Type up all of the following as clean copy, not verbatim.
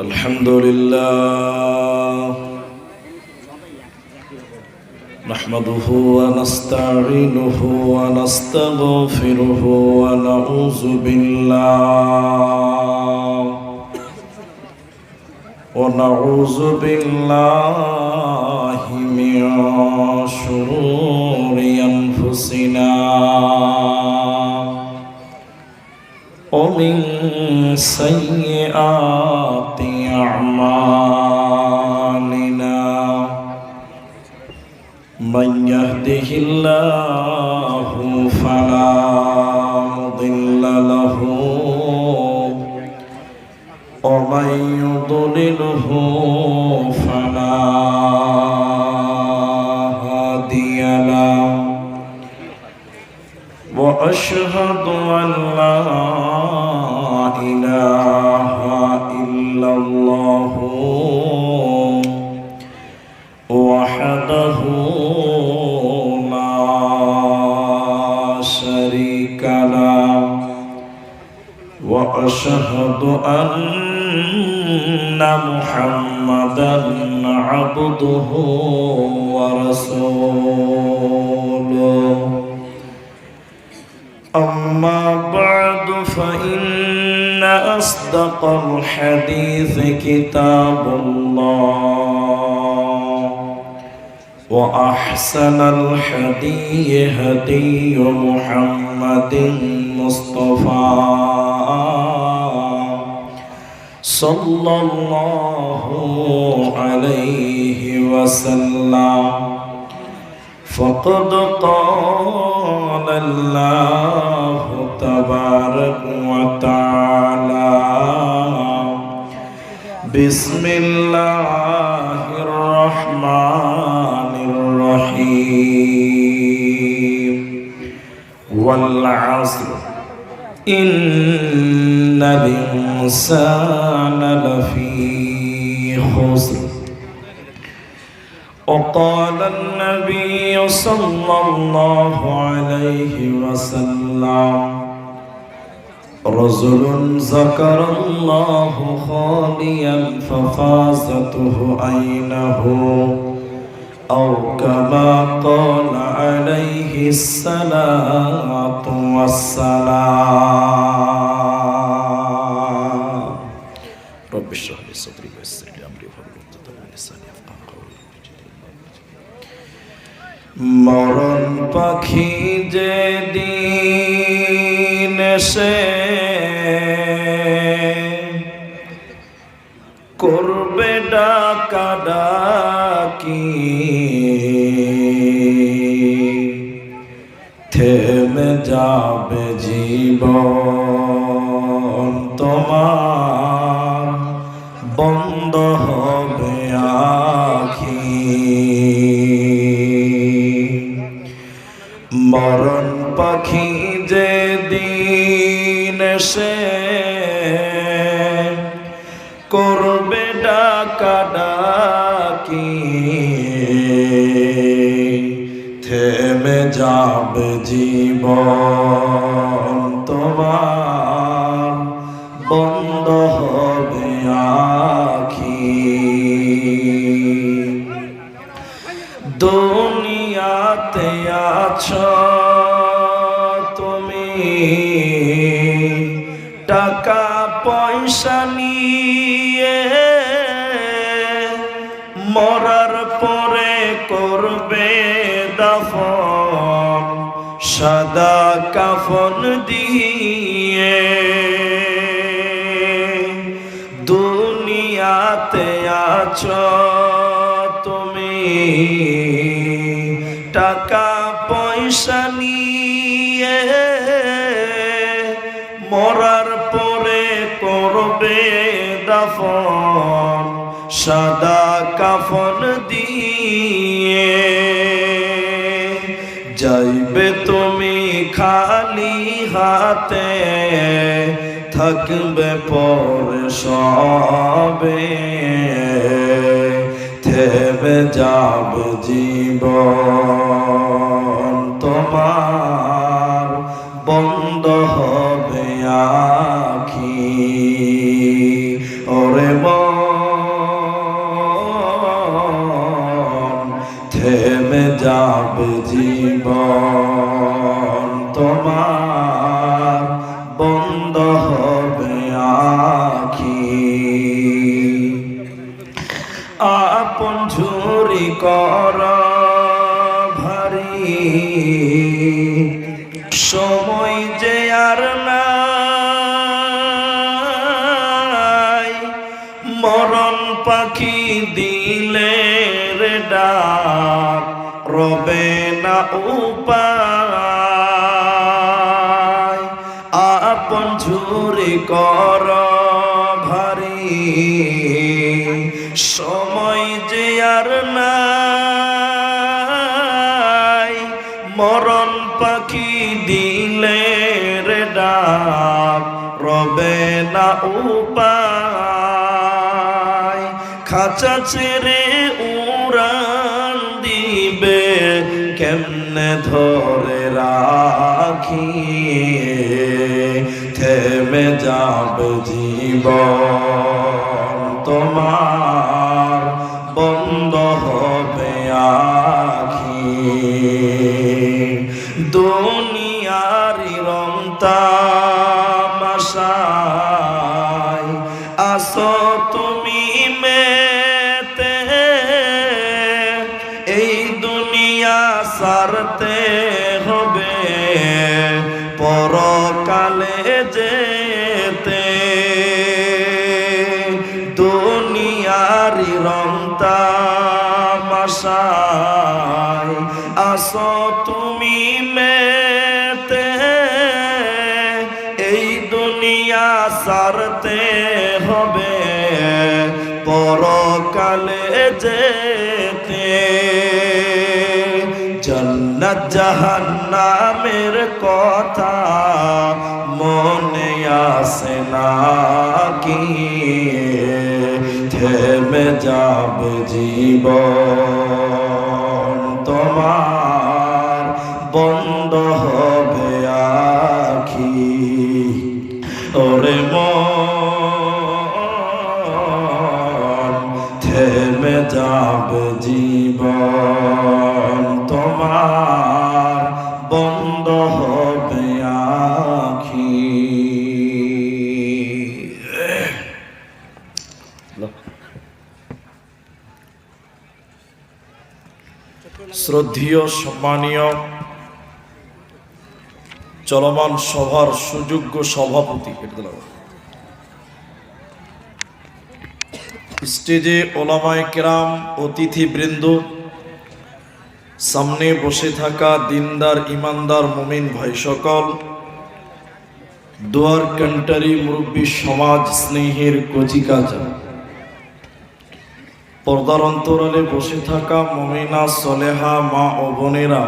الحمد لله نحمده ونستعينه ونستغفره ونعوذ بالله من شرور أنفسنا ومن سيئات أعمالنا من يهده الله فلا مضل له ومن يضلله فلا هادي له وأشهد أن لا إله إلا الله وحده لا شريك له وأشهد أن محمدا عبده ورسوله أما بعد فإن أصدق الحديث كتاب الله وأحسن الهدي هدي محمد مصطفى صلى الله عليه وسلم فقد قال الله تبارك وتعالى بسم الله الرحمن الرحيم والعصر إن الإنسان لفي خسر وقال النبي صلى الله عليه وسلم رجل ذكر الله خاليا ففازته عينه أو كما قال عليه الصلاة والسلام رب اشرح لي صدري ويسر لي أمري واحلل عقدة من لساني يفقهوا قولي মরণ পাখি যেদিন এসে করবে ডাকাডাকি থেমে যাবে জীবন তোমার বন্ধ হবে আখি মরণ পাখি যেদিন এসে করবে ডাকাডাকি থেমে যাবে জীবন তোমার বন্ধ হবে আখি দুনিয়াতে আছো তুমি টাকা পয়সা নিয়ে মরার পরে করবে দাফন সাদা কাফন দিয়ে দুনিয়াতে আছো তুমি টাকা পয়সা নিয়ে মরার পরে করবে দাফন সাদা কাফন দিয়ে যাইবে তুমি খালি হাতে থাকবে পরে সবে থেমে যাবে জীবন তোমার বন্ধ হবে আখি ওরে মন থেমে যাবে জীবন তোমার বন্ধ হবে আখি আপন ঝুরি কর ভারী সময় যে আর নাই মরণ পাখি দিলে রে ডাক রবে না উপায় আপন ঝুরি কর ভারী সময় যে আর নাই মরণ পাখি দিলে রে ডাক রবে না উপায় খাঁচা ছেড়ে উড়ান দিবে কেমনে ধরে রাখি থেমে যাবে জীবন তোমার বন্ধ হবে আখি দুনিয়ারি রং তামাশায় আসো তুমি মেতে এই দুনিয়া সারতে হবে পরকালে যেতে দুনিয়ারি রং তামাশায় আসো তুমি মেতে এই দুনিয়া সারতে হবে পরকালে যেতে জান্নাত জাহান্নামের কথা মনে আসে না কি থেমে যাবে জীবন তোমার বন্ধ হবে আখি ওরে মন থেমে যাবে জীবন তোমার বন্ধ হবে আখি শ্রদ্ধেয় সম্মানীয় চলমান সভার সুযোগ্য সভাপতি স্টেজে ওলামায়ে কেরাম অতিথিবৃন্দ সামনে বসে থাকা দিনদার ইমানদার মুমিন ভাই সকল দুয়ার কান্টারি মুরব্বী সমাজ স্নেহের কচিকাচা পর্দার অন্তরালে বসে থাকা মুমিনা সলেহা মা ও বোনেরা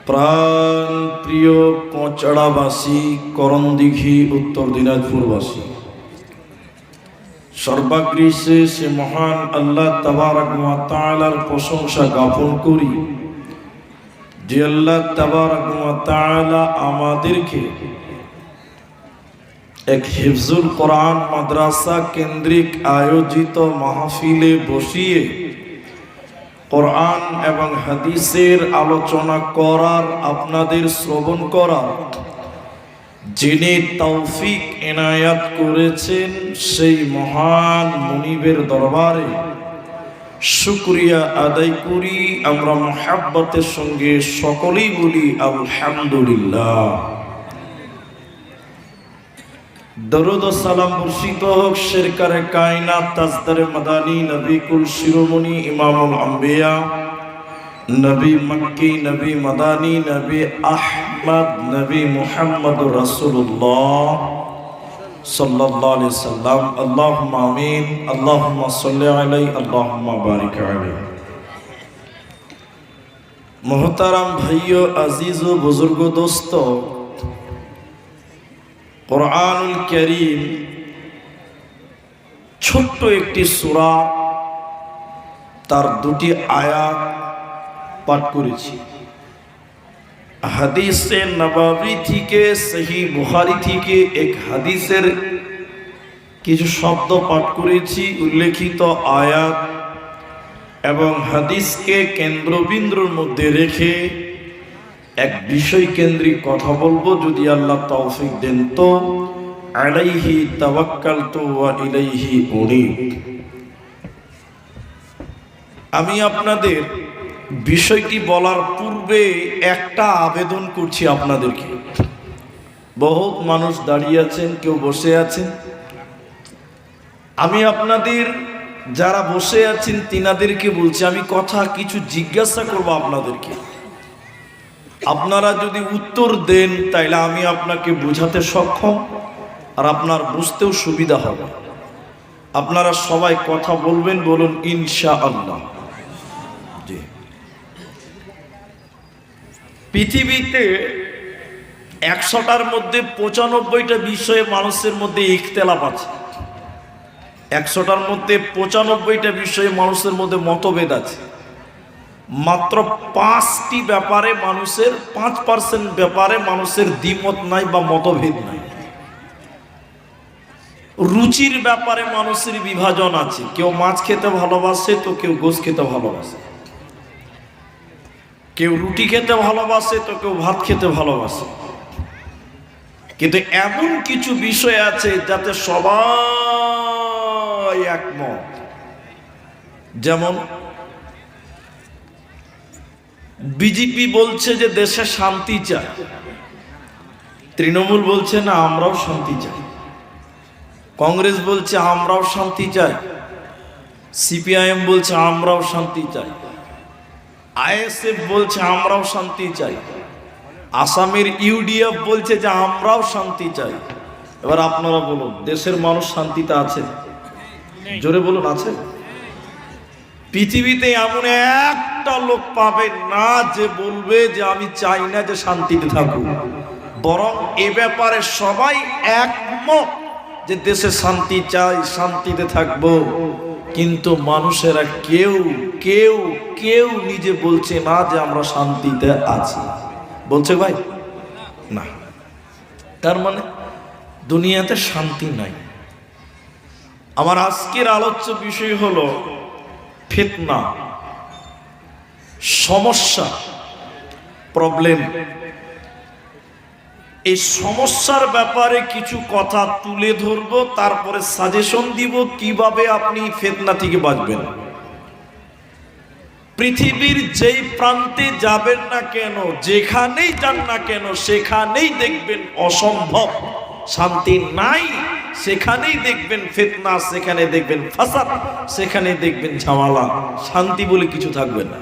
প্রাণ প্রিয় কোঁচড়াবাসী করণদিঘি উত্তর দিনাজপুরবাসী সর্বাগ্রে সে মহান আল্লাহ তাবারক ওয়া তাআলার প্রশংসা জ্ঞাপন করি যে আল্লাহ তাবারক ওয়া তাআলা আমাদেরকে এক হিফজুল কোরআন মাদ্রাসা কেন্দ্রিক আয়োজিত মাহফিলে বসিয়ে কোরআন এবং হাদিসের আলোচনা করার আপনাদের শ্রবণ করার যিনি তৌফিক এনায়াত করেছেন সেই মহান মুনিবের দরবারে শুকরিয়া আদায় করি আমরা মুহাব্বতের সঙ্গে সকলেই বলি আলহামদুলিল্লাহ। দরুদ ও সালাম বর্ষিত হোক সরকারে কায়নাত তাজদারে মাদানী নবী কুল শিরোমণি ইমামুল আম্বিয়া নবী মক্কি নবী মাদানী নবী আহমদ নবী মুহাম্মদুর রাসূলুল্লাহ সাল্লাল্লাহু আলাইহি সাল্লাম আল্লাহুম্মা আমিন আল্লাহুম্মা সাল্লি আলাইহি আল্লাহুম্মা বারিক আলাইহি। মোহতারাম ভাইও আজিজ ও বুজুর্গ দোস্ত, কোরআনুল কারীম ছোট্ট একটি সূরা, তার দুটি আয়াত পাঠ করেছি। হাদিসে নববী থেকে সহিহ বুখারী থেকে এক হাদিসের কিছু শব্দ পাঠ করেছি। উল্লেখিত আয়াত এবং হাদিসকে কেন্দ্রবিন্দুর মধ্যে রেখে এক বিষয় কেন্দ্রিক কথা বলবো, যদি আল্লাহ তৌফিক দেন তো। আলাইহি তাওয়াক্কালতু ওয়া ইলাইহি উনীব। আমি আপনাদের বিষয়টি বলার পূর্বে একটা আবেদন করছি আপনাদেরকে। বহুত মানুষ দাঁড়িয়ে আছেন, কেউ বসে আছেন। আমি আপনাদের যারা বসে আছেন তিনাদেরকে বলছি, আমি কথা কিছু জিজ্ঞাসা করব আপনাদেরকে। আপনারা যদি উত্তর দেন তাইলে আমি আপনাকে বোঝাতে সক্ষম আর আপনার বুঝতেও সুবিধা হবে। আপনারা সবাই কথা বলবেন, বলুন ইনশাআল্লাহ। জি। পৃথিবীতে 100টার মধ্যে 95টা বিষয়ে মানুষের মধ্যে ইখতিলাফ আছে। 100টার মধ্যে 95টা বিষয়ে মানুষের মধ্যে মতভেদ আছে। মাত্র 5টি ব্যাপারে মানুষের 5% ব্যাপারে মানুষের দ্বিমত নাই বা মতভেদ নাই। রুচির ব্যাপারে মানুষের বিভাজন আছে। কেউ মাছ খেতে ভালোবাসে তো কেউ গোশ খেতে ভালোবাসে, কেউ রুটি খেতে ভালোবাসে তো কেউ ভাত খেতে ভালোবাসে। কিন্তু এমন কিছু বিষয় আছে যাতে সবাই একমত। যেমন বিজেপি বলছে যে দেশে শান্তি চায়, তৃণমূল বলছে না আমরাও শান্তি চাই, কংগ্রেস বলছে আমরাও শান্তি চাই, সিপিআইএম বলছে আমরাও শান্তি চাই, আইএসএফ বলছে আমরাও শান্তি চাই, আসামের ইউডিএফ বলছে যে আমরাও শান্তি চাই। এবার আপনারা বলুন, দেশের মানুষ শান্তিতে আছে? জোরে বলুন, আছে? পৃথিবীতে এমন একটা লোক পাবে না যে বলবে যে আমি চাই না যে শান্তিতে থাকুক। বরং এ ব্যাপারে সবাই একমত যে দেশে শান্তি চাই, শান্তিতে থাকবো। কিন্তু মানুষেরা কেউ কেউ কেউ নিজে বলছে না যে আমরা শান্তিতে আছি। বলছে ভাই না। তার মানে দুনিয়াতে শান্তি নাই। আমার আজকের আলোচ্য বিষয় হলো ফিতনা, সমস্যা, প্রবলেম। এই সমস্যার ব্যাপারে কিছু কথা তুলে ধরবো, তারপরে সাজেশন দিব কিভাবে আপনি ফিতনা থেকে বাঁচবেন। পৃথিবীর যেই প্রান্তে যাবেন না কেন, যেখানেই যান না কেন, সেখানেই দেখবেন অসম্ভব, শান্তি নাই। সেখানেই দেখবেন ফিতনা, সেখানে দেখবেন ফাসাদ, সেখানে দেখবেন ঝামেলা। শান্তি বলে কিছু থাকবে না।